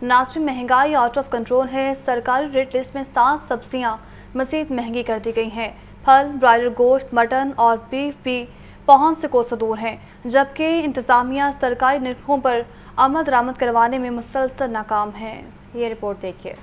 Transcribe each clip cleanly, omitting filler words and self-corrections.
नाज़रीन, महंगाई out of control है। सरकारी रेट लिस्ट में 7 सब्जियां मज़ीद महंगी कर दी गई हैं। फल, ब्रायलर गोश्त, मटन और बीफ भी पहुंच से कोसों दूर हैं, जबकि इंतज़ामिया सरकारी निर्खों पर अमल दरामद करवाने में मुसलसल नाकाम है। ये रिपोर्ट देखिए।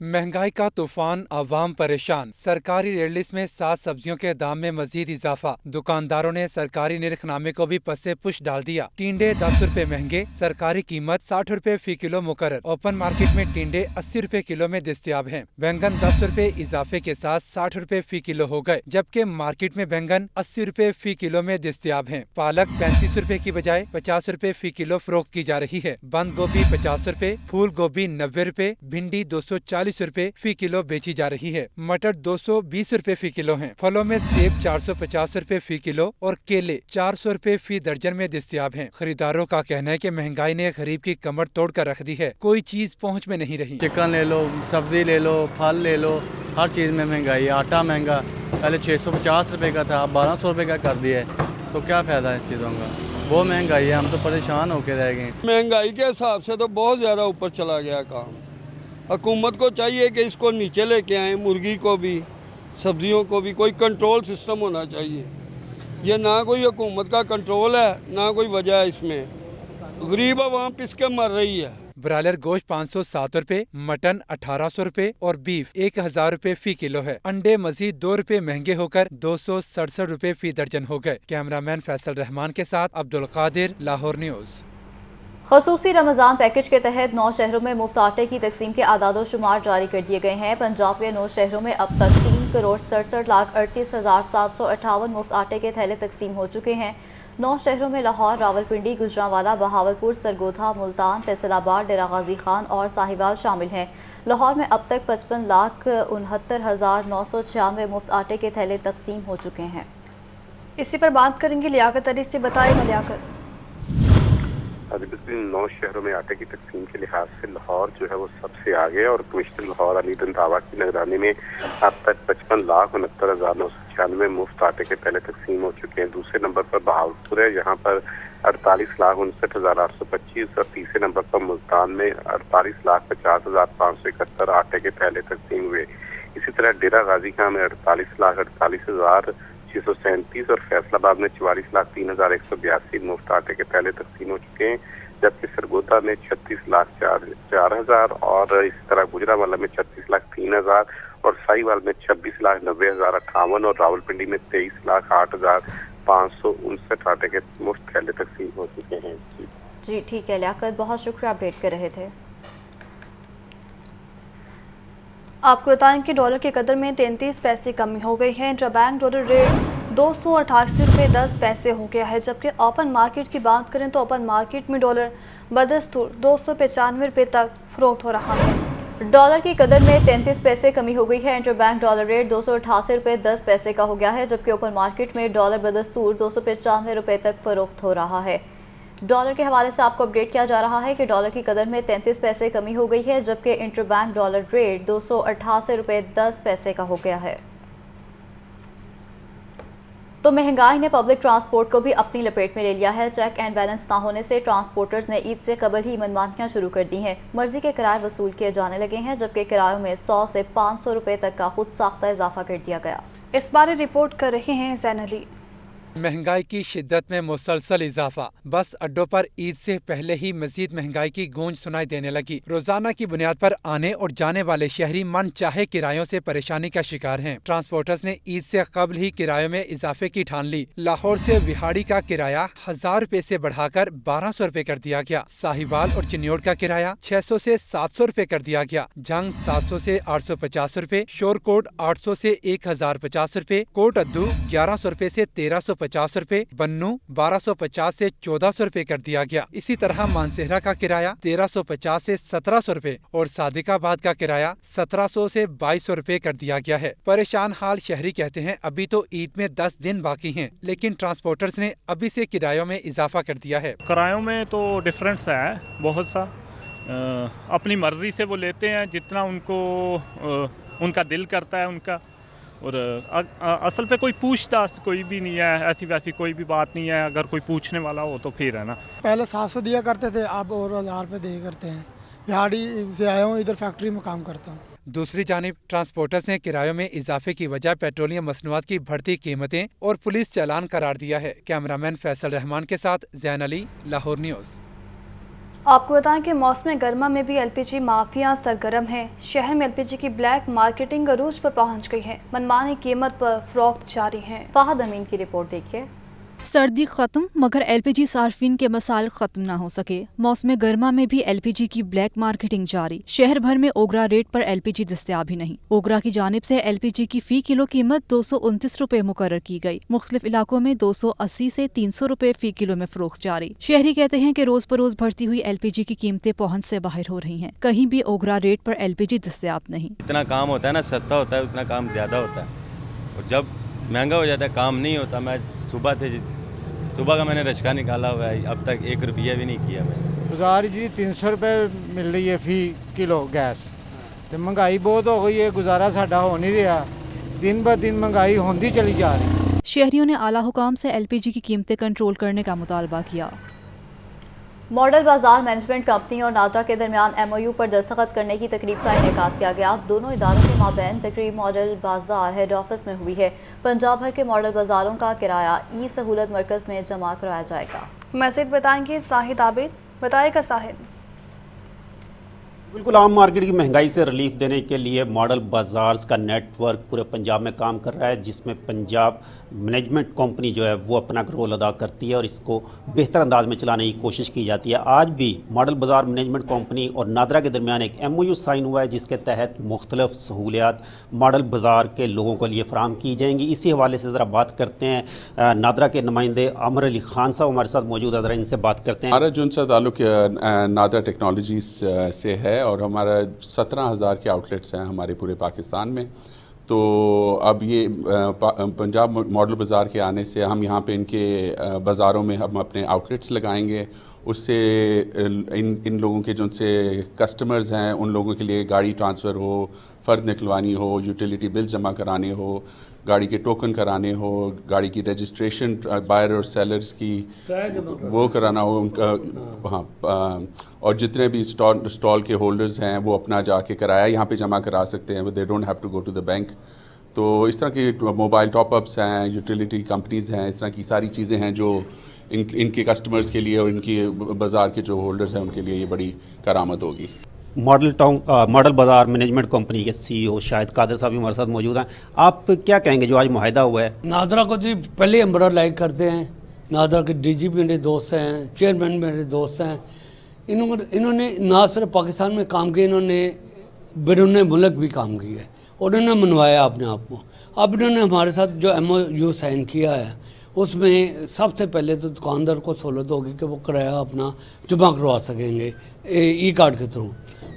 महंगाई का तूफान, आवाम परेशान। सरकारी रेट लिस्ट में 7 सब्जियों के दाम में मजीद इजाफा। दुकानदारों ने सरकारी निरखनामे को भी पसे पुश डाल दिया। टिंडे 10 रुपए महंगे, सरकारी कीमत 60 रुपए फी किलो मुकर्रर। ओपन मार्केट में टिंडे 80 रुपए किलो में दस्तयाब हैं। बैंगन 10 रुपए इजाफे के साथ 60 रुपए फी किलो हो गए, जबकि मार्केट में बैंगन 80 रुपए फी किलो में दस्तयाब हैं। पालक 35 रुपए की बजाय 50 रुपए फी किलो फरोख्त की जा रही है। बंद गोभी 50 रुपए, फूल गोभी 90 रुपए, भिंडी 240 रुपए फी किलो बेची जा रही है। मटर 220 रुपए फी किलो हैं। फलों में सेब 450 रुपए फी किलो और केले 400 रुपए फी दर्जन में दस्तयाब हैं। खरीदारों का कहना है कि महंगाई ने गरीब की कमर तोड़ कर रख दी है। कोई चीज पहुंच में नहीं रही। चिकन ले लो, सब्जी ले लो, फल ले लो, हर चीज में महंगाई। आटा महंगा, पहले 650 रुपए का था, अब 1200 रुपए का कर दिया है। तो क्या फायदा है इस चीजों का? वो महंगाई है, हम तो परेशान होकर रह गए। महंगाई के हिसाब से तो बहुत ज़्यादा ऊपर चला गया काम। हुकूमत को चाहिए कि इसको नीचे लेके आए। मुर्गी को भी, सब्जियों को भी कोई कंट्रोल सिस्टम होना चाहिए। ये ना कोई हुकूमत का कंट्रोल है, ना कोई वजह है इसमें। गरीब आवाम पिस के मर रही है। ब्रायलर गोश्त 507 रुपए, मटन 1800 रुपए और बीफ 1000 रुपए फी किलो है। अंडे मजीद 2 रुपए महंगे होकर 267 रुपए फी दर्जन हो गए। कैमरामैन फैसल रहमान के साथ अब्दुल कादिर, लाहौर न्यूज़। खसूसी रमज़ान पैकेज के तहत 9 शहरों में मुफ्त आटे की तकसीम के आदाद शुमार जारी कर दिए गए हैं। पंजाब के 9 शहरों में अब तक 3,67,38,758 मुफ्त आटे के थैले तकसीम हो चुके हैं। 9 शहरों में लाहौर, रावलपिंडी, गुजरांवाला, बहावलपुर, सरगोधा, मुल्तान, फैसलाबाद, डेरा गाजी खान और साहिवाल शामिल हैं। लाहौर में अब तक 55,69,996 मुफ्त आटे के थैले तकसीम हो चुके हैं। इसी पर बात करेंगे लियाकत अली से। बताएगा लियाकत। बिल्कुल 9 शहरों में आटे की तकसीम के लिहाज से लाहौर जो है वो सबसे आगे, और कमिश्नर लाहौर अली रंधावा की निगरानी में अब तक 55,69,996 मुफ्त आटे के पहले तकसीम हो चुके हैं। दूसरे नंबर पर बहावलपुर है, यहाँ पर 48,59,825 और तीसरे नंबर पर मुल्तान में 48,50,571 आटे के पहले तकसीम हुए। इसी तरह डेरा गाजी खान में 48,48,637 और फैसलाबाद में 44,03,182 मुफ्त आटे के पहले तकसीम हो चुके हैं, जबकि सरगोधा में 36,04,000 और इसी तरह गुजरांवाला में 36,03,000 और साहिवाल में 26,90,058 और रावलपिंडी में 23,08,559 आटे के मुफ्त थैले तकसीम हो चुके हैं। जी ठीक है लियाकत, बहुत शुक्रिया, अपडेट कर रहे थे। आपको बताएं कि डॉलर की कदर में 33 पैसे कमी हो गई है। इंटरबैंक डॉलर रेट 288 रुपये 10 पैसे हो गया है, जबकि ओपन मार्केट की बात करें तो ओपन मार्केट में डॉलर बदस्तूर 295 रुपये तक फरोख्त हो रहा है। डॉलर की कदर में 33 पैसे कमी हो गई है। इंटरबैंक डॉलर रेट 288 रुपये 10 पैसे का हो गया है, जबकि ओपन मार्केट में डॉलर बदस्तूर 295 रुपये तक फरोख्त हो रहा है। डॉलर के हवाले से आपको अपडेट किया जा रहा है कि डॉलर की कदर में 33 पैसे कमी हो गई है, जबकि इंटरबैंक डॉलर रेट 288 रुपये 10 पैसे का हो गया है। तो महंगाई ने पब्लिक ट्रांसपोर्ट को भी अपनी लपेट में ले लिया है। चेक एंड बैलेंस ना होने से ट्रांसपोर्टर्स ने ईद से कबल ही मनमानियां शुरू कर दी हैं। मर्जी के किराए वसूल किए जाने लगे हैं, जबकि किरायों में 100 से 500 रुपये तक का खुद साख्ता इजाफा कर दिया गया। इस बारे रिपोर्ट कर रहे हैं जैन अली। महंगाई की शिद्दत में मुसलसल इजाफा। बस अड्डों पर ईद से पहले ही मजीद महंगाई की गूंज सुनाई देने लगी। रोजाना की बुनियाद पर आने और जाने वाले शहरी मन चाहे किरायों से परेशानी का शिकार हैं। ट्रांसपोर्टर्स ने ईद से कबल ही किरायों में इजाफे की ठान ली। लाहौर से विहाड़ी का किराया 1000 रुपए से बढ़ाकर 1200 रुपए कर दिया गया। साहिवाल और चिन्योड़ का किराया 600 से 700 रुपए कर दिया गया। जंग 700 से 850 रुपए, शोरकोट 800 से 1050 रुपए, कोट अद्दू 1100 रुपए से 1350 रुपए, बन्नू 1250 से 1400 रुपए कर दिया गया। इसी तरह मानसेहरा का किराया 1350 से 1700 रुपए और सादिकाबाद का किराया 1700 से 2200 रुपए कर दिया गया है। परेशान हाल शहरी कहते हैं अभी तो ईद में 10 दिन बाकी हैं, लेकिन ट्रांसपोर्टर्स ने अभी से किरायों में इजाफा कर दिया है। किरायों में तो डिफरेंस है बहुत सा। अपनी मर्जी से वो लेते हैं जितना उनको उनका दिल करता है उनका, और असल पे कोई पूछताछ कोई भी नहीं है, ऐसी वैसी कोई भी बात नहीं है। अगर कोई पूछने वाला हो तो फिर है ना। पहले 700 दिया करते थे, अब और 1000 रुपये दिया करते हैं। बिहाड़ी से आया हूँ, इधर फैक्ट्री में काम करता हूँ। दूसरी जानिब ट्रांसपोर्टर्स ने किरायों में इजाफे की वजह पेट्रोलियम मसनूआत की बढ़ती कीमतें और पुलिस चालान करार दिया है। कैमरामैन फैसल रहमान के साथ जैन अली, लाहौर न्यूज़। आपको बताएं कि मौसम गर्मा में भी एलपीजी माफिया सरगर्म है। शहर में एलपीजी की ब्लैक मार्केटिंग अरूज पर पहुंच गई है। मनमानी कीमत पर फरोख्त जारी है। फाहद अमीन की रिपोर्ट देखिए। सर्दी खत्म मगर एलपीजी सार्फिन के मसाइल खत्म ना हो सके। मौसम गर्मा में भी एलपीजी की ब्लैक मार्केटिंग जारी। शहर भर में ओगरा रेट पर एलपीजी दस्तयाब ही नहीं। ओगरा की जानिब से एलपीजी की फी किलो कीमत 229 रुपए मुकर्रर की गई। मुख्तलिफ इलाकों में 280 से 300 रुपए फी किलो में फरोख्त जारी। शहरी कहते हैं कि रोज बरोज बढ़ती हुई एलपीजी की कीमतें पहुंच से बाहर हो रही हैं। कहीं भी ओगरा रेट पर एलपीजी दस्तयाब नहीं। इतना काम होता है ना, सस्ता होता है उतना काम ज़्यादा होता है, और जब महंगा हो जाता है काम नहीं होता। मैं सुबह का मैंने रश्का निकाला हुआ है, अब तक 1 रुपया भी नहीं किया मैंने। गुजार जी 300 रुपये मिल रही है फी किलो गैस, तो महंगाई बहुत हो गई है, गुजारा साडा हो नहीं रहा, दिन ब दिन महंगाई होती चली जा रही है। शहरियों ने आला हुकाम से एलपीजी की कीमतें कंट्रोल करने का मुतालबा किया। मॉडल बाजार मैनेजमेंट कंपनी और नादरा के दरमियान एमओयू पर दस्तखत करने की तकरीब का इनेकाद किया गया। दोनों इदारों के माबैन तकरीब मॉडल बाजार हेड ऑफिस में हुई है। पंजाब भर के मॉडल बाजारों का किराया ई सहूलत मरकज में जमा कराया जाएगा। मज़ीद बताएंगे साहिद आबिद। बताएगा साहिद। बिल्कुल आम मार्केट की महंगाई से रिलीफ देने के लिए मॉडल बाज़ार्स का नेटवर्क पूरे पंजाब में काम कर रहा है, जिसमें पंजाब मैनेजमेंट कंपनी जो है वो अपना रोल अदा करती है और इसको बेहतर अंदाज में चलाने की कोशिश की जाती है। आज भी मॉडल बाज़ार मैनेजमेंट कंपनी और नादरा के दरमियान एक MOU साइन हुआ है, जिसके तहत मुख्तलिफ सहूलियात मॉडल बाज़ार के लोगों के लिए फराम की जाएंगी। इसी हवाले से ज़रा बात करते हैं, नादरा के नुमाइंदे आमर अली खान साहब हमारे साथ मौजूद है, इनसे बात करते हैं। हमारा जो उनसे ताल्लुक़ नादरा टेक्नोलॉजीज़ से है और हमारा 17,000 के आउटलेट्स हैं हमारे पूरे पाकिस्तान में। तो अब ये पंजाब मॉडल बाज़ार के आने से हम यहाँ पे इनके बाज़ारों में हम अपने आउटलेट्स लगाएंगे। उससे इन लोगों के जो उनसे कस्टमर्स हैं उन लोगों के लिए गाड़ी ट्रांसफ़र हो, फ़र्द निकलवानी हो, यूटिलिटी बिल जमा कराने हो, गाड़ी के टोकन कराने हो, गाड़ी की रजिस्ट्रेशन बायर और सेलर्स की वो कराना हो उनका, हाँ, और जितने भी स्टॉल के होल्डर्स हैं वो अपना जाके किराया यहाँ पे जमा करा सकते हैं, they don't have to go to the bank. तो इस तरह के मोबाइल टॉपअप्स हैं, यूटिलिटी कंपनीज़ हैं, इस तरह की सारी चीज़ें हैं जो इनके कस्टमर्स के लिए और इनके बाज़ार के जो होल्डर्स हैं उनके लिए ये बड़ी करामत होगी। मॉडल बाज़ार मैनेजमेंट कंपनी के CEO शाहिद कादिर साहब हमारे साथ मौजूद हैं। आप क्या कहेंगे जो आज मुआहिदा हुआ है? नादरा को जी पहले हम बड़ा लाइक करते हैं। नादरा के DG मेरे दोस्त हैं, चेयरमैन मेरे दोस्त हैं। इन्होंने ना सिर्फ पाकिस्तान में काम किया, इन्होंने बैरून मुल्क भी काम किया है और इन्होंने मनवाया अपने आप को। अब इन्होंने हमारे साथ जो MOU साइन किया है उसमें सबसे पहले तो दुकानदार को सहूलत होगी कि वो किराया अपना जमा करवा सकेंगे ई कार्ड के थ्रू।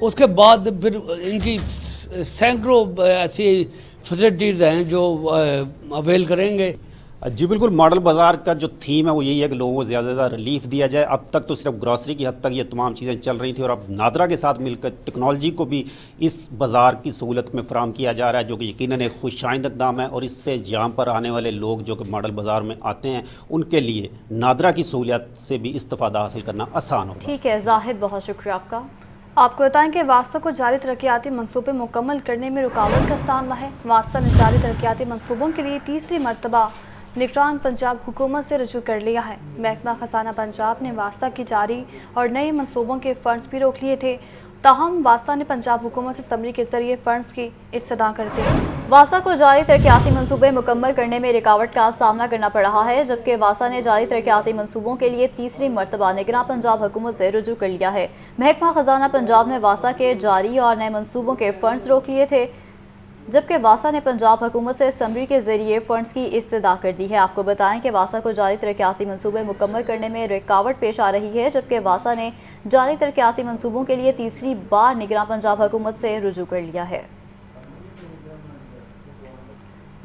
उसके बाद फिर इनकी सैकड़ों ऐसी फैसिलिटीज़ हैं जो अवेल करेंगे। जी बिल्कुल, मॉडल बाज़ार का जो थीम है वो यही है कि लोगों को ज़्यादा से ज़्यादा रिलीफ दिया जाए। अब तक तो सिर्फ ग्रॉसरी की हद तक ये तमाम चीज़ें चल रही थी और अब नादरा के साथ मिलकर टेक्नोलॉजी को भी इस बाज़ार की सहूलत में फ़राम किया जा रहा है, जो कि यकीनन एक खुशाइंद इक़दाम है और इससे यहाँ पर आने वाले लोग जो कि मॉडल बाज़ार में आते हैं उनके लिए नादरा की सहूलियत से भी इस्तिफ़ादा हासिल करना आसान होगा। ठीक है जाहिद, बहुत शुक्रिया आपका। आपको बताएं कि वास्ता को जारी तरक्याती मंसूबे मुकम्मल करने में रुकावट का सामना है। वास्ता ने जारी तरक्याती मंसूबों के लिए तीसरी मरतबा निगरान पंजाब हुकूमत से रजू कर लिया है। महकमा खजाना पंजाब ने वास्ता की जारी और नए मंसूबों के फंड्स भी रोक लिए थे, ताहम वास्ता ने पंजाब हुकूमत से समरी के जरिए फंड्स की इस्तदा कर दी। वास्ता को जारी तरक्याती मंसूबे मुकम्मल करने में रुकावट का सामना करना पड़ रहा है, जबकि वास्ता ने जारी तरक्याती मंसूबों के लिए तीसरी मरतबा निगरान पंजाब हुकूमत से रजू कर लिया है। महकमा खजाना पंजाब ने वास्ता के जारी और नए मंसूबों के फंड्स रोक लिए थे, जबकि वासा ने पंजाब हुकूमत से समरी के जरिए फंड्स की इस्तदा कर दी है। आपको बताएं कि वासा को जारी तरक्याती मंसूबे मुकम्मल करने में रुकावट पेश आ रही है, जबकि वासा ने जारी तरक्याती मंसूबों के लिए तीसरी बार निगरान पंजाब हुकूमत से रुजू कर लिया है।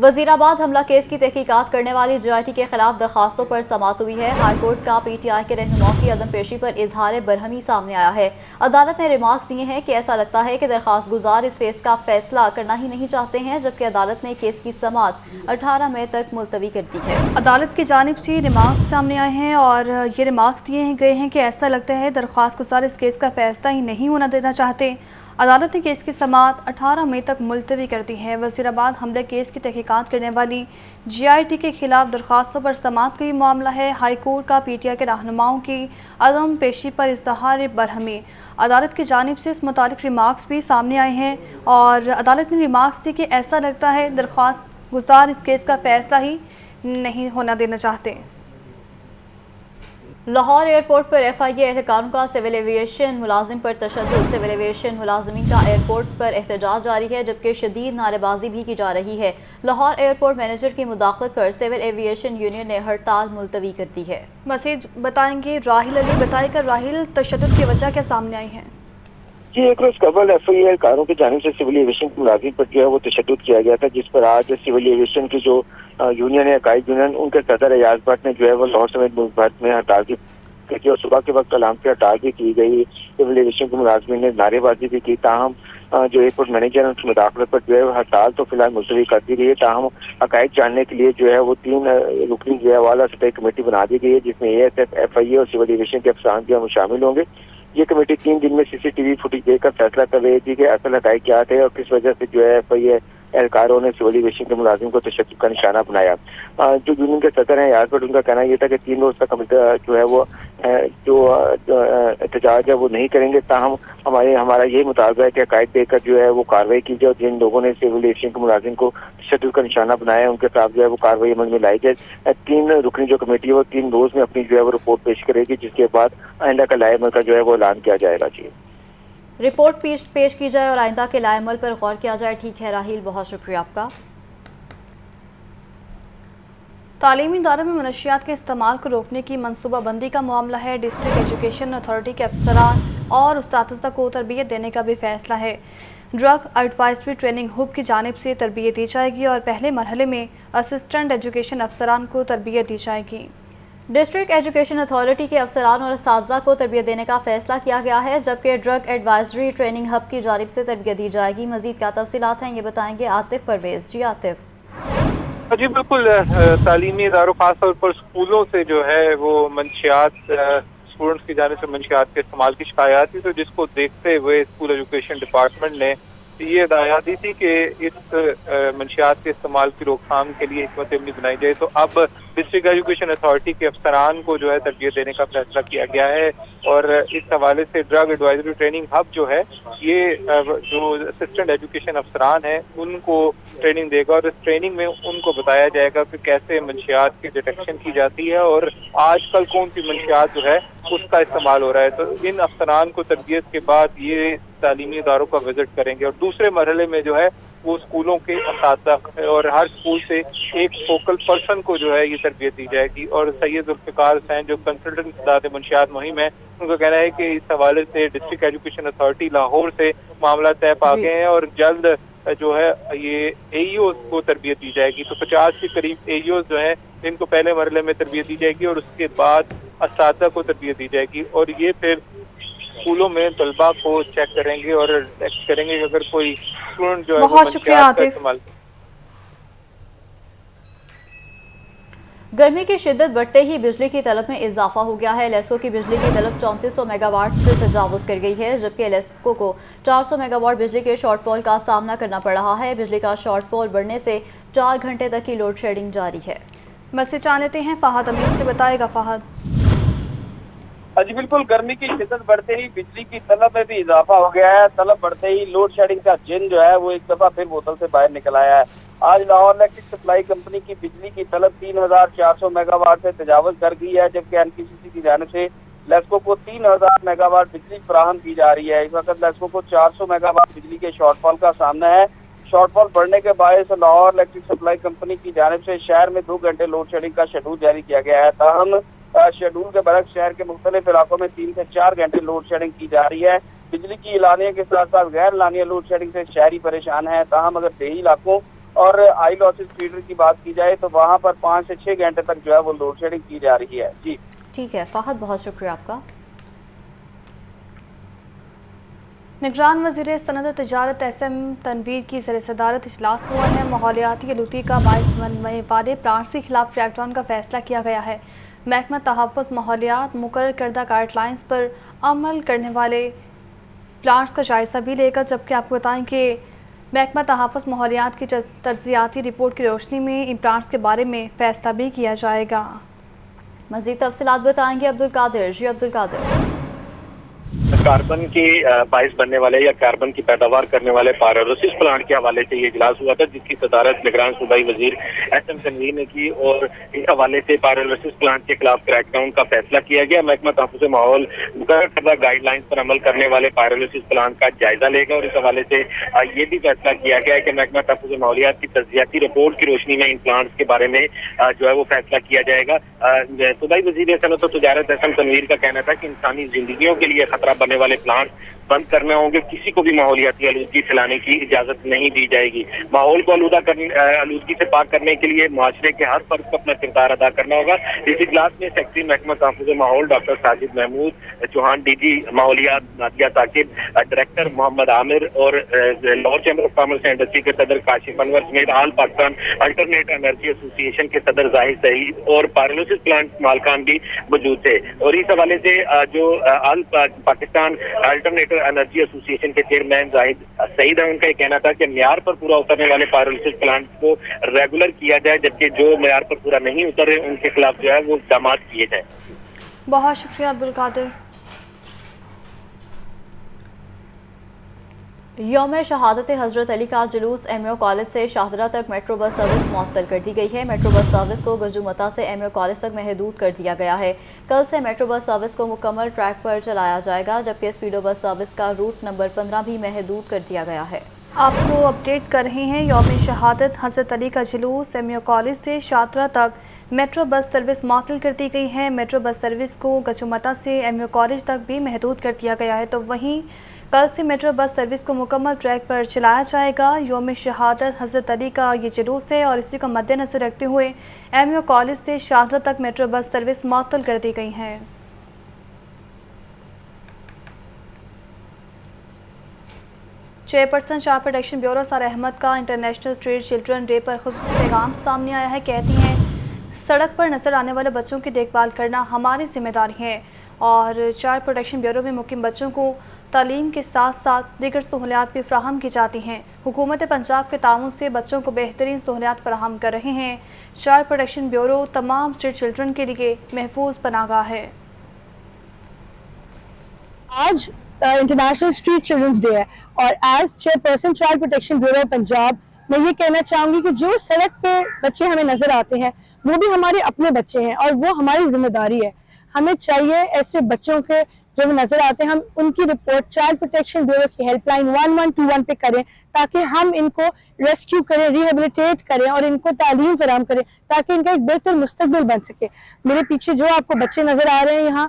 वजीराबाद हमला केस की तहकीकात करने वाली JIT के खिलाफ दरखास्तों पर समाअत हुई है। हाईकोर्ट का PTI के रहनुमाओं की अदम पेशी पर इजहार बरहमी सामने आया है। अदालत ने रिमार्क्स दिए हैं कि ऐसा लगता है कि दरखास्त गुजार इस केस का फैसला करना ही नहीं चाहते हैं, जबकि अदालत ने केस की समाअत 18 मई तक मुलतवी कर दी है। अदालत की जानिब से रिमार्क्स सामने आए हैं और ये रिमार्क्स दिए गए हैं कि ऐसा लगता है दरखास्त गुजार इस केस का फैसला ही नहीं होना देना चाहते। अदालत ने केस की समाअत 18 मई तक मुलतवी कर दी है। वज़ीराबाद हमले केस की तहकीकात करने वाली JIT के खिलाफ दरखास्तों पर समाअत का ये मामला है। हाई कोर्ट का PTI के रहनुमाओं की अदम पेशी पर इज़हार बरहमी। अदालत की जानिब से इस मुतालिक रिमार्क्स भी सामने आए हैं और अदालत ने रिमार्क्स दी कि ऐसा लगता है दरखास्त गुजार इस केस का फैसला ही नहीं होना देना चाहते। लाहौर एयरपोर्ट पर FIA एहलकारों का सिविल एविएशन मुलाजिम पर तशद्दुद। सिविल एविएशन मुलाजिमीन का एयरपोर्ट पर एहतजाज जारी है, जबकि शदीद नारेबाजी भी की जा रही है। लाहौर एयरपोर्ट मैनेजर की मुदाखलत पर सिविल एविएशन यूनियन ने हड़ताल मुलतवी कर दी है। मज़ीद बताएंगे राहिल अली। बताएगा राहिल, तशद्दुद की वजह क्या सामने आई है? जी, एक रोज कबल FIA एहलकारों की जानिब से सिविल एविएशन के मुलाजिम पर जो है वो तशद्दुद किया गया था, जिस पर आज सिविल एविएशन की जो यूनियन है, कायद यूनियन, उनके सदर अयाज भट्ट ने जो है वो लाहौर समेत मुल्क भर में हड़ताल की और सुबह के वक्त कलाम से हड़ताल भी की गई। सिविल एविएशन के मुलाजिमीन ने नारेबाजी भी की। ताहम जो एयरपोर्ट मैनेजर है उनकी मुदाखलत पर जो है हड़ताल तो फिलहाल मुलतवी कर दी गई है। ताहम हकायक जानने के लिए जो है वो 3 रुकनी जो है वाला सतही कमेटी बना दी गई है, जिसमें ASF, FIA और सिविल एविएशन के अफसरान जो है वो शामिल होंगे। ये कमेटी 3 दिन में CCTV फुटेज देखकर फैसला कर रही थी कि असल हकायक क्या थे और किस वजह से जो है FIA एहलकारों ने सिविल एविएशन के मुलाजिम को तशद्दुद का निशाना बनाया। जो यूनियन के सदर हैं याद पर उनका कहना यह था कि 3 रोज तक जो है वो जो एहतजाज है वो नहीं करेंगे। ताहम हमारा यही मुतालबा है कि हकायक देकर जो है वो कार्रवाई की जाए और जिन लोगों ने सिविल एविएशन के मुलाजिम को तशद्दुद का निशाना बनाया उनके खिलाफ जो है वो कार्रवाई अमल में लाई जाए। 3 रुकनी जो कमेटी है वो 3 रोज में अपनी जो है वो रिपोर्ट पेश करेगी, जिसके बाद आइंदा का लाए अमल का जो है वो ऐलान किया जाएगा। जी, रिपोर्ट पेश की जाए और आइंदा के लाए अमल पर गौर किया जाए। ठीक है राहिल, बहुत शुक्रिया आपका। तालीमी इदारों में मनशियात के इस्तेमाल को रोकने की मनसूबाबंदी का मामला है। डिस्ट्रिक्ट एजुकेशन अथॉरिटी के अफसरान और उस्ताद को तरबियत देने का भी फैसला है। ड्रग एडवाइजरी ट्रेनिंग हब की जानिब से तरबियत दी जाएगी और पहले मरहले में असिस्टेंट एजुकेशन अफसरान को तरबियत दी जाएगी। डिस्ट्रिक्ट एजुकेशन अथॉरिटी के अफसरान और असातिज़ा को तरबियत देने का फैसला किया गया है, जबकि ड्रग एडवाइजरी ट्रेनिंग हब की जानिब से तरबियत दी जाएगी। मज़ीद क्या तफसीलात हैं ये बताएंगे आतिफ परवेज़। जी आतिफ। जी बिल्कुल, तालीमी इदारों खासतौर पर स्कूलों से जो है वो मंशियात, स्टूडेंट्स की जानिब से मंशियात के इस्तेमाल की शिकायत थी, तो जिसको देखते हुए स्कूल एजुकेशन डिपार्टमेंट ने ये हिदायत दी थी कि इस मंशियात के इस्तेमाल की रोकथाम के लिए हिकमत अमली बनाई जाए। तो अब डिस्ट्रिक्ट एजुकेशन अथॉरिटी के अफसरान को जो है तरबियत देने का फैसला किया गया है और इस हवाले से ड्रग एडवाइजरी ट्रेनिंग हब जो है ये जो असिस्टेंट एजुकेशन अफसरान हैं उनको ट्रेनिंग देगा और इस ट्रेनिंग में उनको बताया जाएगा कि कैसे मंशियात की डिटेक्शन की जाती है और आजकल कौन सी मंशियात जो है उसका इस्तेमाल हो रहा है। तो इन अफसरान को तरबियत के बाद ये तालीमी इदारों का विजिट करेंगे और दूसरे मरहले में जो है वो स्कूलों के असातिज़ा और हर स्कूल से एक फोकल पर्सन को जो है ये तरबियत दी जाएगी। और सैयद जुल्फ़िकार हुसैन जो कंसल्टेंट सदारत मंशियात मुहिम है, उनका कहना है कि इस हवाले से डिस्ट्रिक्ट एजुकेशन अथॉरिटी लाहौर से मामला तय पा गए हैं और जल्द जो है ये AEOs को तरबियत दी जाएगी। तो 50 के करीब AEOs जो है इनको पहले मरहले में तरबियत दी जाएगी और उसके बाद असातिज़ा को तरबियत दी जाएगी और ये फिर स्कूलों में तलबा को चेक करेंगे और चेक करेंगे कि अगर कोई स्टूडेंट जो है बहुत शुक्रिया आतिफ। गर्मी की शिद्दत बढ़ते ही बिजली की तलब में इजाफा हो गया है। लेस्को की बिजली की तलब 3400 मेगावाट से तजावुज़ कर गई है, जबकि लेस्को को 400 मेगावाट बिजली के शॉर्टफॉल का सामना करना पड़ रहा है। बिजली का शॉर्टफॉल बढ़ने से 4 घंटे तक की लोड शेडिंग जारी है। मज़ीद जान लेते हैं फहद अमीर से, बताएगा फहद। जी बिल्कुल, गर्मी की शिद्दत बढ़ते ही बिजली की तलब में भी इजाफा हो गया है। तलब बढ़ते ही लोड शेडिंग का जिन जो है वो एक दफा फिर बोतल से बाहर निकल आया है। आज लाहौर इलेक्ट्रिक सप्लाई कंपनी की बिजली की तलब 3400 मेगावाट से तजावुज कर गई है, जबकि NPCC की जानिब से लेस्को को 3000 मेगावाट बिजली फराहम की जा रही है। इस वक्त लेस्को को 400 मेगावाट बिजली के शॉर्टफॉल का सामना है। शॉर्टफॉल बढ़ने के बायस लाहौर इलेक्ट्रिक सप्लाई कंपनी की जानिब से शहर में 2 घंटे लोड शेडिंग का शेड्यूल जारी किया गया है। ताहम शेड्यूल के बरक्स शहर के मुख्तलिफ इलाकों में 3 से 4 घंटे लोड शेडिंग की जा रही है। बिजली की एलानिया के साथ साथ गैर एलानिया लोड शेडिंग से शहरी परेशान है। ताहम अगर देही इलाकों اور آئی لاسز فیڈر کی بات کی جائے تو وہاں پر 5 سے 6 گھنٹے تک جو ہے وہ لوڈ شیڈنگ کی جا رہی ہے. جی ٹھیک ہے فہد، بہت شکریہ آپ کا. نگران وزیر صنعت و تجارت ایس ایم تنویر کی زیر صدارت اجلاس ہوا ہے. ماحولیاتی آلودگی کا باعث بننے والے پلانٹس کے خلاف کریک ڈاؤن کا فیصلہ کیا گیا ہے. محکمہ تحفظ ماحولیات مقرر کردہ گائیڈ لائنز پر عمل کرنے والے پلانٹس کا جائزہ بھی لے گا، جبکہ آپ کو بتائیں کہ محکمہ تحفظ ماحولیات کی تجزیاتی رپورٹ کی روشنی میں ان پلانٹس کے بارے میں فیصلہ بھی کیا جائے گا. مزید تفصیلات بتائیں گے عبدالقادر. جی عبدالقادر. کاربن کی باعث بننے والے یا کاربن کی پیداوار کرنے والے پائرولیسس پلانٹ کے حوالے سے یہ اجلاس ہوا تھا، جس کی صدارت نگران صوبائی وزیر ایس ایم تنویر نے کی، اور اس حوالے سے پائرولیسس پلانٹ کے خلاف کریک ڈاؤن کا فیصلہ کیا گیا. محکمہ تحفظ ماحول مقرر کردہ گائیڈ لائنز پر عمل کرنے والے پائرولیسس پلانٹ کا جائزہ لے گا، اور اس حوالے سے یہ بھی فیصلہ کیا گیا ہے کہ محکمہ تحفظ ماحولیات کی تجزیاتی رپورٹ کی روشنی میں ان پلانٹس کے بارے میں جو ہے وہ فیصلہ کیا جائے گا. صوبائی وزیر صنعت و تجارت ایس ایم تنویر کا کہنا تھا کہ انسانی زندگیوں کے لیے خطرہ بننے والے پلانٹ بند کرنے ہوں گے. کسی کو بھی ماحولیاتی آلودگی پھیلانے کی اجازت نہیں دی جائے گی. ماحول کو آلودگی سے پاک کرنے کے لیے معاشرے کے ہر فرد کو اپنا کردار ادا کرنا ہوگا. اس اجلاس میں سیکرٹری محکمہ تحفظ ماحول doctor Sajid Mahmood Chauhan, D G ماحولیات نادیہ ثاقب، ڈائریکٹر محمد عامر اور Lahore chamber of commerce and industry کے صدر کاشف انور سمیت آل پاکستان الٹرنیٹ انرجی ایسوسی ایشن کے صدر ظاہر سعید اور پائرولیسس پلانٹ مالکان بھی موجود تھے. اور اس حوالے سے جو آل پاکستان الٹرنیٹ انرجی ایسوسی ایشن کے چیئرمین ظاہر سعید ہیں، ان کا یہ کہنا تھا کہ معیار پر پورا اترنے والے پائرولیسس پلانٹ کو ریگولر کیا جائے، جبکہ جو معیار پر پورا نہیں اتر رہے ان کے خلاف جو ہے وہ اقدامات کیے جائیں. بہت شکریہ عبدالقادر. یوم شہادت حضرت علی کا جلوس ایم او کالج سے شاہدرہ تک میٹرو بس سروس معطل کر دی گئی ہے. میٹرو بس سروس کو گجومتا سے ایم او کالج تک محدود کر دیا گیا ہے. کل سے میٹرو بس سروس کو مکمل ٹریک پر چلایا جائے گا، جبکہ اسپیڈو بس سروس کا روٹ نمبر 15 بھی محدود کر دیا گیا ہے. آپ کو اپڈیٹ کر رہے ہیں یوم شہادت حضرت علی کا جلوس ایم او کالج سے شاہدرہ تک میٹرو بس سروس معطل کر دی گئی ہے. میٹرو بس سروس کو گجومتا سے ایم او کالج تک بھی محدود کر دیا گیا ہے، تو وہیں کل سے میٹرو بس سروس کو مکمل ٹریک پر چلایا جائے گا. یوم شہادت حضرت علی کا یہ جلوس ہے اور اسی کو مد نظر رکھتے ہوئے ایم او کالج سے شاہدرہ تک میٹرو بس سروس معطل کر دی گئی ہے. Chairperson child protection bureau Sara Ahmed کا انٹرنیشنل اسٹریٹ چلڈرن ڈے پر خصوصی پیغام سامنے آیا ہے. کہتی ہیں سڑک پر نظر آنے والے بچوں کی دیکھ بھال کرنا ہماری ذمہ داری ہے، اور چائلڈ پروٹیکشن بیورو میں مقیم بچوں کو تعلیم کے ساتھ ساتھ دیگر سہولیات بھی فراہم کی جاتی ہیں. حکومت پنجاب کے تعاون سے بچوں کو بہترین سہولیات فراہم کر رہے ہیں. چائلڈ پروٹیکشن بیورو تمام اسٹریٹ چلڈرن کے لیے محفوظ پناہگاہ ہے. آج انٹرنیشنل اسٹریٹ چلڈرنز ڈے ہے، اور as chairperson child protection bureau Punjab میں یہ کہنا چاہوں گی کہ جو سڑک پہ بچے ہمیں نظر آتے ہیں وہ بھی ہمارے اپنے بچے ہیں، اور وہ ہماری ذمہ داری ہے. ہمیں چاہیے ایسے بچوں کے جو نظر آتے ہیں ہم ان کی رپورٹ چائلڈ پروٹیکشن بیورو کی ہیلپ لائن 1121 پہ کریں، تاکہ ہم ان کو ریسکیو کریں، ریہیبلیٹیٹ کریں اور ان کو تعلیم فراہم کریں تاکہ ان کا ایک بہتر مستقبل بن سکے. میرے پیچھے جو آپ کو بچے نظر آ رہے ہیں یہاں،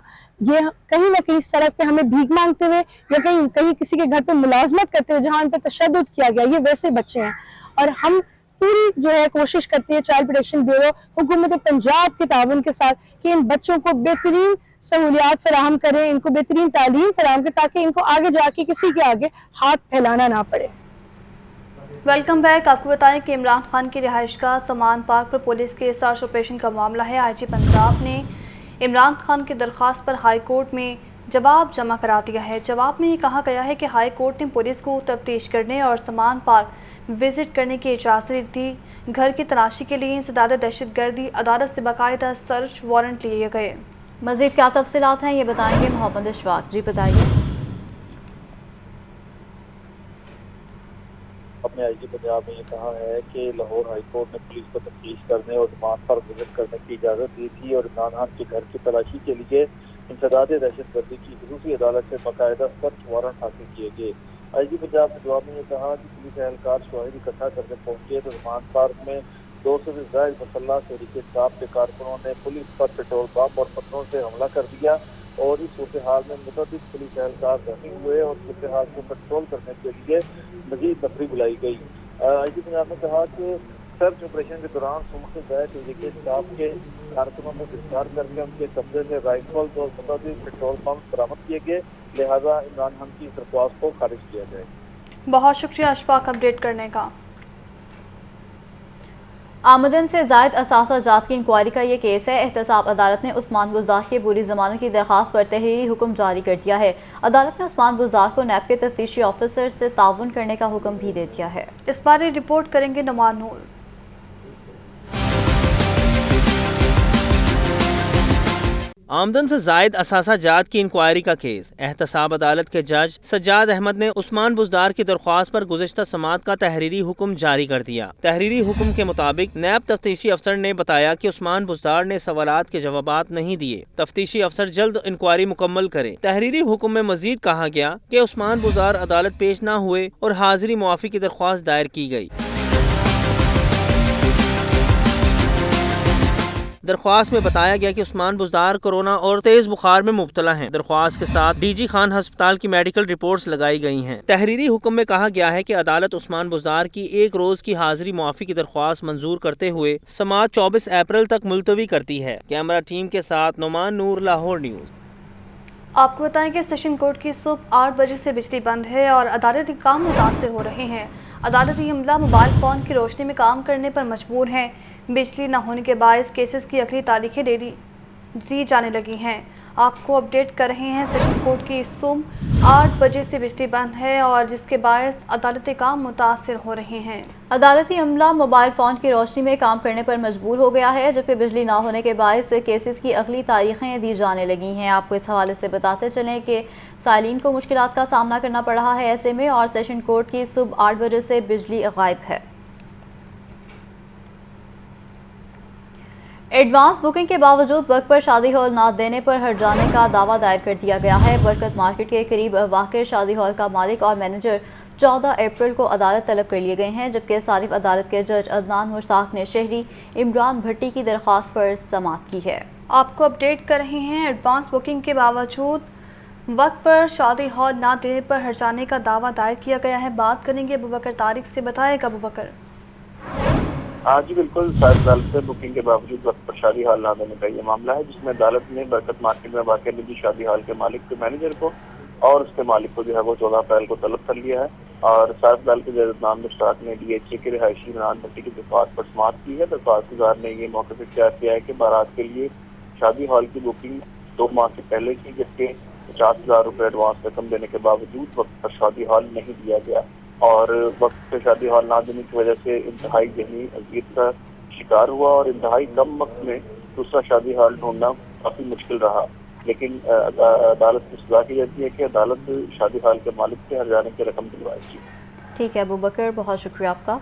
یہ کہیں نہ کہیں سڑک پہ ہمیں بھیک مانگتے ہوئے یا کہیں کسی کے گھر پہ ملازمت کرتے ہوئے جہاں ان پہ تشدد کیا گیا، یہ ویسے بچے ہیں. اور ہم پوری جو ہے کوشش کرتی ہے چائلڈ پروٹیکشن بیورو حکومت پنجاب کے تعاون کے ساتھ کہ ان بچوں کو بہترین سہولیات فراہم کریں، ان کو بہترین تعلیم فراہم کریں تاکہ ان کو آگے جا کے کسی کے آگے ہاتھ پھیلانا نہ پڑے. Welcome back. آپ کو بتائیں کہ عمران خان کی رہائش گاہ سمان پارک پر پولیس کے سرچ آپریشن کا معاملہ ہے. آئی جی پنجاب نے عمران خان کی درخواست پر ہائی کورٹ میں جواب جمع کرا دیا ہے. جواب میں یہ کہا گیا ہے کہ ہائی کورٹ نے پولیس کو تفتیش کرنے اور سمان پارک وزٹ کرنے کی اجازت دی. گھر کی تلاشی کے لیے انسداد دہشت گردی عدالت سے باقاعدہ سرچ وارنٹ لیے گئے. مزید کیا تفصیلات ہیں یہ بتائیں گے محمد اشفاق. جی بتائیے. اپنے آئی جی پنجاب نے یہ کہا ہے کہ لاہور ہائی کورٹ نے پولیس کو تفتیش کرنے اور ریمانڈ پر وزٹ کرنے کی اجازت دی تھی، اور عمران خان کے گھر کی تلاشی کے لیے انسداد دہشت گردی کی خصوصی عدالت سے باقاعدہ سرچ وارنٹ حاصل کیے گئے. آئی جی پنجاب نے جواب میں یہ کہا کہ پولیس اہلکار شواہد اکٹھا کرنے پہنچے تو ریمانڈ پارک میں 200 سے زائد مسلح تحریک انصاف کے کارکنوں نے پولیس پر پیٹرول بم اور پتھروں سے حملہ کر دیا، اور اس صورتحال میں متعدد پولیس اہلکار زخمی ہوئے اور صورتحال کو کنٹرول کرنے کے لیے مزید نفری بلائی گئی. आई जी पंजाब ने कहा कि सर्च ऑपरेशन के दौरान सूबे से गए टीवी के स्टाफ के कारकुनों को गिरफ्तार करके उनके कब्जे से राइफल्स और मुताबिक पेट्रोल पंप बरामद किए गए, लिहाजा इमरान खान की दरख्वास्त को खारिज किया जाए। बहुत शुक्रिया अशफाक अपडेट करने का। आमदन से जायद असासा जात की इंक्वायरी का ये केस है। एहतसाब अदालत ने उस्मान बुज़दार के पूरी ज़मानत की दरख्वास्त पर तहरीरी हुक्म जारी कर दिया है। अदालत ने उस्मान बुज़दार को नैब के तफ्तीशी ऑफिसर से ताउन करने का हुक्म भी दे दिया है। इस बारे रिपोर्ट करेंगे नुमान नूर। आमदन से जायद असासा जात की इंक्वायरी का केस। एहतसाब अदालत के जज सज्जाद अहमद ने उस्मान बुज़दार की दरख्वास्त पर गुज़िश्ता समात का तहरीरी हुक्म जारी कर दिया। तहरीरी हुक्म के मुताबिक नैब तफ्तीशी अफसर ने बताया कि उस्मान बुज़दार ने सवालात के जवाबात नहीं दिए। तफ्तीशी अफसर जल्द इंक्वायरी मुकम्मल करे। तहरीरी हुक्म में मजीद कहा गया कि उस्मान बुज़दार अदालत पेश न हुए और हाजिरी मुआफ़ी की दरख्वास्त दायर की गई। दरख्वास्त में बताया गया कि उस्मान बुज़दार कोरोना और तेज बुखार में मुब्तला हैं। दरख्वास्त के साथ डीजी खान अस्पताल की मेडिकल रिपोर्ट्स लगाई गई हैं। तहरीरी हुक्म में कहा गया है कि अदालत उस्मान बुज़दार की एक रोज की हाजिरी मुआफ़ी की दरख्वास्त मंजूर करते हुए समात 24 अप्रैल तक मुलतवी करती है। कैमरा टीम के साथ नुमान नूर, लाहौर न्यूज़। आपको बताएं कि सेशन कोर्ट की सुबह 8 बजे से बिजली बंद है और अदालती काम मुतासर हो रहे हैं। अदालती अमला मोबाइल फ़ोन की रोशनी में काम करने पर मजबूर हैं। बिजली न होने के बायस केसेस की अगली तारीखें दी जाने लगी हैं। आपको अपडेट कर रहे हैं सेशन कोर्ट की सुबह 8 बजे से बिजली बंद है और जिसके बायस अदालती काम मुतासर हो रहे हैं। अदालती अमला मोबाइल फ़ोन की रोशनी में काम करने पर मजबूर हो गया है, जबकि बिजली ना होने के बायस केसेस की अगली तारीखें दी जाने लगी हैं। आपको इस हवाले से बताते चलें कि साइलिन को मुश्किलात का सामना करना पड़ रहा है ऐसे में, और सेशन कोर्ट की सुबह 8 बजे से बिजली गायब है। एडवांस बुकिंग के बावजूद वक्त पर शादी हॉल ना देने पर हट जाने का दावा दायर कर दिया गया है। बरकत मार्केट के करीब वाक़ शादी हॉल का मालिक और मैनेजर 14 अप्रैल को अदालत तलब कर लिए गए हैं, जबकि सालिफ अदालत के जज अदनान मुश्ताक ने शहरी इमरान भट्टी की दरख्वास्त पर समाअत की है। आपको अपडेट कर रहे हैं एडवांस बुकिंग के बावजूद वक्त पर शादी हॉल ना देने पर हट जाने का दावा दायर किया गया है। बात करेंगे अबूबकर तारिक से। बताएगा अबूबकर। हाँ जी बिल्कुल, सारी अदालत से बुकिंग के बावजूद वक्त पर शादी हॉल ना देने का ये मामला है, जिसमें अदालत ने बरकत मार्केट में वाक़ निजी शादी हॉल के मालिक के मैनेजर को और उसके मालिक को जो है वो 14 अप्रैल को तलब कर लिया है। और सारी अदालत के जज अदनान मुश्ताक ने DHA के रिहायशी इमरान भट्टी की दरख्वास्त पर समाअत की है। दरख्वास्त गुजार ने ये मौके पर इख्तियार किया है कि बारात के लिए शादी हॉल की बुकिंग 2 माह से पहले की, जबकि 50,000 रुपये एडवांस रकम देने के बावजूद वक्त पर शादी हॉल नहीं दिया गया और वक्त पे शादी हॉल ना देने की वजह से इंतहाई ज़हनी अज़ियत का शिकार हुआ और इंतहाई कम वक्त में दूसरा शादी हॉल ढूंढना काफ़ी मुश्किल रहा। लेकिन अदालत की सजा की जाती है कि अदालत शादी हॉल के मालिक से हर जाने की रकम दिलवाएगी। ठीक है अबूबकर, बहुत शुक्रिया आपका।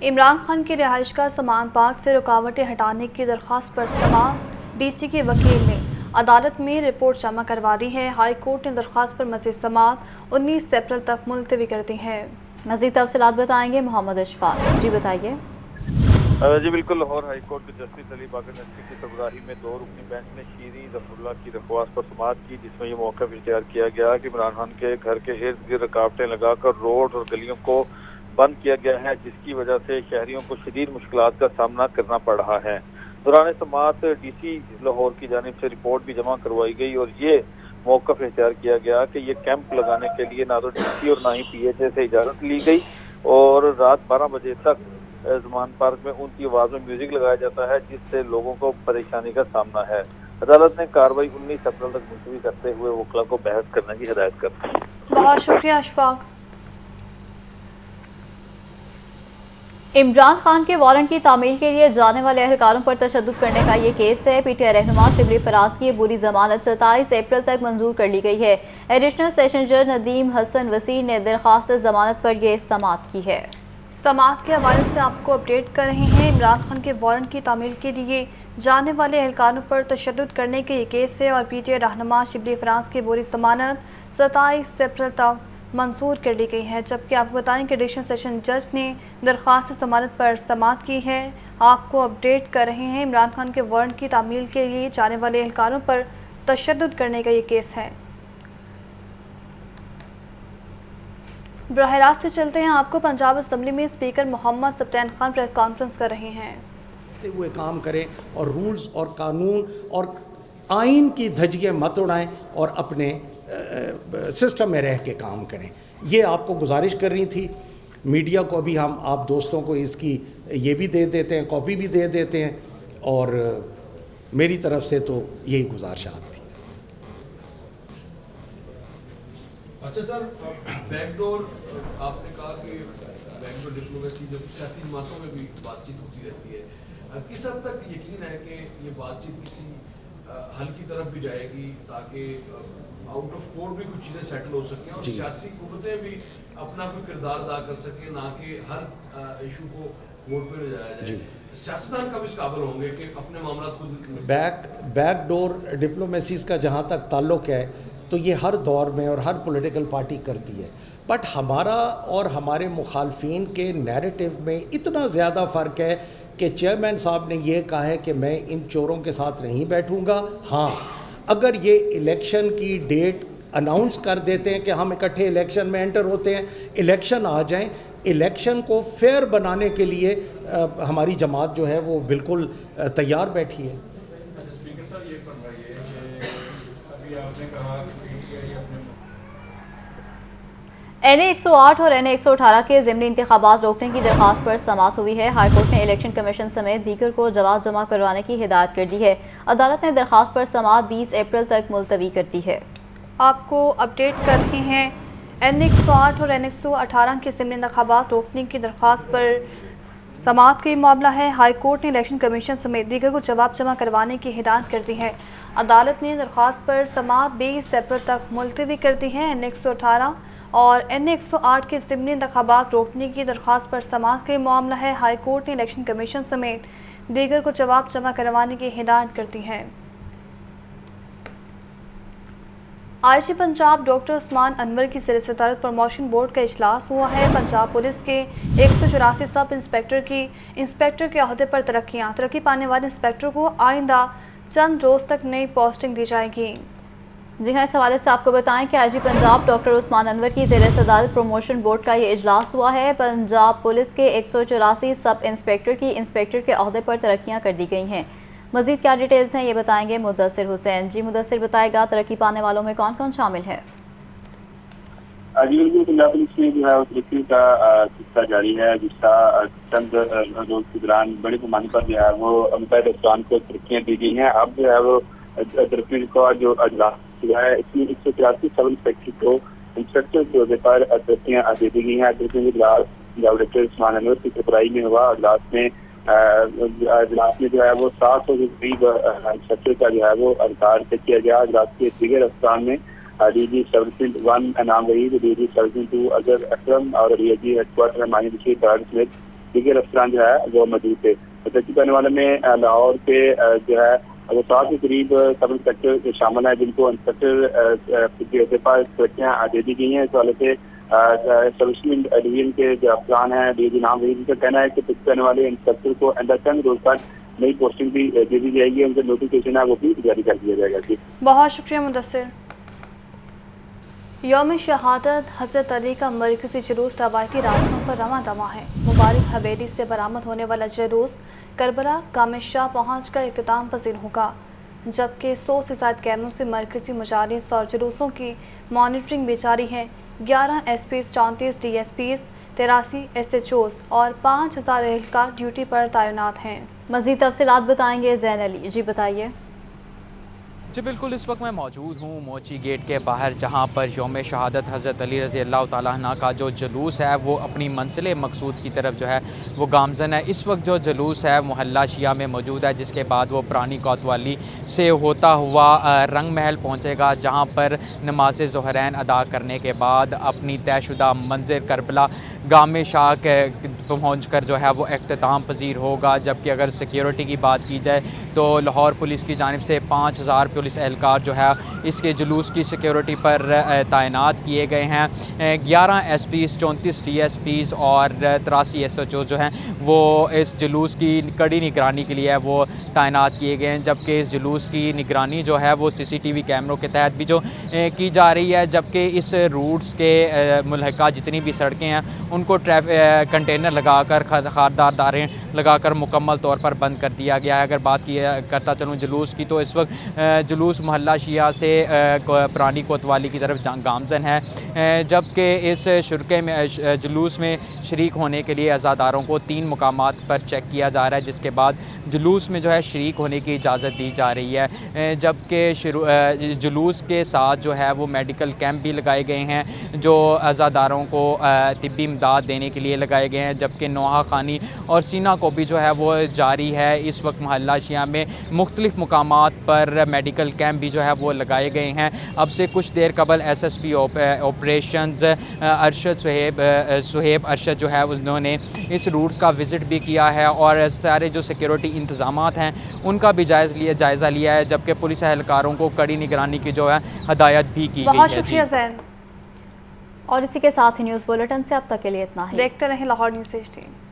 इमरान खान की रिहाइश का समान पार्क से रुकावटें हटाने की दरख्वास्त पर समाअत DC के वकील ने अदालत में रिपोर्ट जमा करवा दी है। हाई कोर्ट ने दरख्वास्त पर मज़ीद समाअत 19 अप्रैल तक मुलतवी कर दी है। मज़ीद तफसीलात बताएंगे मोहम्मद अशफाक जी, बताइए। जी बिल्कुल, लाहौर हाई कोर्ट के जस्टिस अली बाकर नकवी की सरबराही में 2 रुकनी बेंच ने शीरी जफरुल्लाह की दरख्वास्त पर समाअत की, जिसमें ये मौका इख्तियार किया गया कि इमरान खान के घर के इर्द गिर्द रुकावटें लगाकर रोड और गलियों को बंद किया गया है, जिसकी वजह से शहरियों को शदीद मुश्किलात का सामना करना पड़ रहा है। दौरान समाअत DC लाहौर की जानिब से रिपोर्ट भी जमा करवाई गई और ये मौक़िफ़ इख्तियार किया गया कि ये कैंप लगाने के लिए ना तो DC और ना ही PHA से इजाज़त ली गई और रात 12 बजे तक ज़मान पार्क में उनकी आवाज़ में म्यूज़िक लगाया जाता है, जिससे लोगों को परेशानी का सामना है। अदालत ने कार्रवाई 19 अप्रैल तक मुलतवी करते हुए वकील को बहस करने की हिदायत कर दी। बहुत शुक्रिया अशफाक। इमरान खान के वारंट की तामील के लिए जाने वाले अहलकारों पर तशद्दुद करने का ये केस है। PTI रहनुमा शिबली फराज की बुरी जमानत 27 अप्रैल तक मंजूर कर ली गई है। एडिशनल सेशन जज नदीम हसन वसीर ने दरख्वास्त जमानत पर यह समाअत की है। समाअत के हवाले से आपको अपडेट कर रहे हैं। इमरान खान के वारंट की तामील के लिए जाने वाले एहलकारों पर तशद्दुद करने के ये केस है और PTI रहनुमा शिबली फराज की बुरी जमानत 27 अप्रैल तक मंजूर कर ली गई है, जबकि आपको बताएं कि एडिशनल सेशन जज ने दरख्वास्त जमानत पर समाअत की है। आपको अपडेट कर रहे हैं। इमरान खान के वारंट की तामील के लिए जाने वाले एहलकारों पर तशद्दुद करने का ये केस है। براہ راست سے چلتے ہیں آپ کو पंजाब असम्बली में speaker Mohammad Sibtain Khan press conference कर रहे हैं। हुए काम करें और रूल्स और कानून और आइन की धज्जियाँ मत उड़ाएं और अपने सिस्टम में रह के काम करें। ये आपको गुजारिश कर रही थी। मीडिया को भी हम आप दोस्तों को इसकी ये भी दे देते हैं, कॉपी भी दे देते हैं, और मेरी तरफ से तो यही गुजारिशात थी। अच्छा सर, बैकडोर आपने कहा कि बैकडोर डिप्लोमेसी जब सियासी जमातों में भी बातचीत होती रहती है, किस हद तक यकीन है कि ये बातचीत किसी हल की तरफ भी जाएगी ताकि आउट ऑफ कोर्ट भी कुछ चीज़ें सेटल हो सकें और सियासी कुव्वतें भी अपना कोई किरदार अदा कर सकें, ना कि हर इशू को वोट पे ले जाया जाए। सियासतदान कब इस काबिल होंगे कि अपने मामला खुद बैकडोर डिप्लोमेसीज़ का जहाँ तक ताल्लुक़ है तो ये हर दौर में और हर पॉलिटिकल पार्टी करती है, बट हमारा और हमारे मुखालफिन के नैरेटिव में इतना ज़्यादा फ़र्क है कि चेयरमैन साहब ने ये कहा है कि मैं इन चोरों के साथ नहीं बैठूंगा। हाँ, अगर ये इलेक्शन की डेट अनाउंस कर देते हैं कि हम इकट्ठे इलेक्शन में एंटर होते हैं, इलेक्शन आ जाएं, इलेक्शन को फेयर बनाने के लिए हमारी जमात जो है वो बिल्कुल तैयार बैठी है। अच्छा स्पीकर साहब, ये फरमाइए कि अभी आपने कहा कि NA 108 और NA 118 के ज़िमनी इंतखाबात रोकने की दरख्वास्त पर समाअत हुई है। हाईकोर्ट ने इलेक्शन कमीशन समेत दीगर को जवाब जमा करवाने की हिदायत कर दी है। अदालत ने दरख्वास्त पर समाअत 20 अप्रैल तक मुलतवी कर दी है। आपको अपडेट कर रहे हैं। NA 108 और NA 118 के ज़िमनी इंतखाबात रोकने की दरख्वास्त पर समाअत का मामला है। हाईकोर्ट ने इलेक्शन कमीशन समेत दीगर को जवाब जमा करवाने की हिदायत कर दी है। अदालत ने दरख्वास्त पर समाअत 20 अप्रैल तक मुलतवी कर दी है। NA 118 और NA 108 के ज़िमनी इंतखाबात रोकने की दरख्वास्त पर समाअत का मामला है। हाईकोर्ट ने इलेक्शन कमीशन समेत दीगर को जवाब जमा करवाने की हिदायत कर दी है। IG पंजाब डॉक्टर उस्मान अनवर की ज़िले सदारत प्रमोशन बोर्ड का इजलास हुआ है। पंजाब पुलिस के 184 सब इंस्पेक्टर के अहदे पर तरक्की पाने वाले इंस्पेक्टर को आइंदा चंद रोज़ तक नई पोस्टिंग दी जाएगी। जी हाँ, इस हवाले से आपको बताएं कि IG पंजाब डॉक्टर उस्मान अनवर की ज़िले सदारत प्रमोशन बोर्ड का ये इजलास हुआ है। पंजाब पुलिस के 184 सब इंस्पेक्टर की इंस्पेक्टर के अहदे पर तरक्कियाँ कर दी गई हैं। मज़ीद क्या डिटेल्स हैं ये बताएंगे मुदस्सिर हुसैन। जी मुदस्सिर, बताएगा तरक्की पाने वालों में कौन कौन शामिल है? जी बिल्कुल, पंजाब पुलिस में जो है तरक्की का सिलसिला जारी है। जिसका चंद रोज के दौरान बड़े पैमाने पर जो है वो मुतहद अफसरान को तरक्कियाँ दी गई हैं। अब जो है वो तरक्की का जो अजलास हुआ है इसमें 184 सब इंस्पेक्टर को इंस्पेक्टर के अहदे पर तरक्कियाँ दे दी गई हैं। तरक्की के इजलास डॉक्टर उस्मान अनवर की सरबराही में हुआ। इजलास में जो है वो 700 के करीब इंस्पेक्टर का जो है वो अधिकार तय किया गया। इजलास के दीगर अफसरान में DG सर्विसेज 1 इनाम वहीद, DG सर्विसेज 2 अजहर अकरम और DG हेडक्वार्टर मानी बशीर समेत दीगर अफसरान जो है वो मौजूद थे। तरक्की करने वाले में लाहौर के जो है वो 7 के करीब सब इंस्पेक्टर शामिल हैं जिनको इंस्पेक्टर के पर तरक्कियाँ दे दी गई हैं। इस वाले से सर्विसमैन डिवीजन के जो अफसरान हैं DG नाम वहीद का कहना है कि तरक्की करने वाले इंस्पेक्टर को अंदर चंद रोज तक नई पोस्टिंग भी दे दी जाएगी। उनका नोटिफिकेशन है वो भी जारी कर दिया जाएगा। जी बहुत शुक्रिया मुदस्सिर। यौम शहादत हज़रत अली का मरकज़ी जुलूस रवायती रास्तों पर रवां दवा है। मुबारक हवेली से बरामद होने वाला जुलूस करबला गामे शाह पहुँच कर इख्तिताम पजीर होगा, जबकि 100 से ज़्यादा कैमरों से मरकज़ी मजालिस और जुलूसों की मॉनिटरिंग भी जारी है। 11 SPs, 34 DSPs, 83 SHOs और 5000 एहलकार ड्यूटी पर तैनात हैं। मज़ीद तफसीलात बताएंगे ज़ैन अली। जी बताइए। जी बिल्कुल, इस वक्त मैं मौजूद हूँ मोची गेट के बाहर, जहाँ पर यौम शहादत हज़रत अली रज़ी अल्लाह तआला अन्हु का जो जुलूस है वो अपनी मंजिल मकसूद की तरफ जो है वो गामज़न है। इस वक्त जो जुलूस है मोहल्ला शिया में मौजूद है, जिसके बाद वो पुरानी कोतवाली से होता हुआ रंग महल पहुँचेगा, जहाँ पर नमाज ज़ोहरैन अदा करने के बाद अपनी तयशुदा मंजिल करबला गामे शाह के पहुँच कर जो है वो इख्तिताम पजीर होगा। जबकि अगर सिक्योरिटी की बात की जाए तो लाहौर पुलिस की जानिब से 5000 पुलिस एहलकार जो है इसके जुलूस की सिक्योरिटी पर तैनात किए गए हैं। 11 SPs, 34 DSPs और 83 SHO जो हैं वो इस जुलूस की कड़ी निगरानी के लिए वो तैनात किए गए हैं, जबकि इस जुलूस की निगरानी जो है वो CCTV कैमरों के तहत भी जो की जा रही है, जबकि इस रूट्स के मुल्हका जितनी भी सड़कें हैं उनको कंटेनर लगाकर खारदार दारें लगाकर मुकम्मल तौर पर बंद कर दिया गया है। अगर बात करता चलूँ जुलूस की, तो इस वक्त जुलूस मोहल्ला शिया से पुरानी कोतवाली की तरफ गामजन है, जबकि इस शुरके में जुलूस में शरीक होने के लिए अज़ादारों को 3 मुकामात पर चेक किया जा रहा है, जिसके बाद जुलूस में जो है शरीक होने की इजाज़त दी जा रही है। जबकि जुलूस के साथ जो है वो मेडिकल कैंप भी लगाए गए हैं जो अज़ादारों को तिब्बी इमदाद देने के लिए लगाए गए हैं, जबकि नोहा खानी और सीना को भी जो है वो जारी है। इस वक्त मोहल्ला शिया में मुख्तलिफ मुकामात पर मेडिकल कैंप भी जो है वो लगाए गए हैं। अब से कुछ देर कबल SSP ऑपरेशंस अरशद सुहेब अरशद जो है उन्होंने इस रूट्स का विज़िट भी किया है और सारे जो सिक्योरिटी इंतज़ामात हैं उनका भी जायज़ा लिया है, जबकि पुलिस एहलकारों को कड़ी निगरानी की जो है हदायत भी की गई है। बहुत शुक्रिया ज़ैन। और इसी के साथ ही न्यूज़ बुलेटिन से अब तक के लिए इतना ही। देखते रहें लाहौर न्यूज़ 16।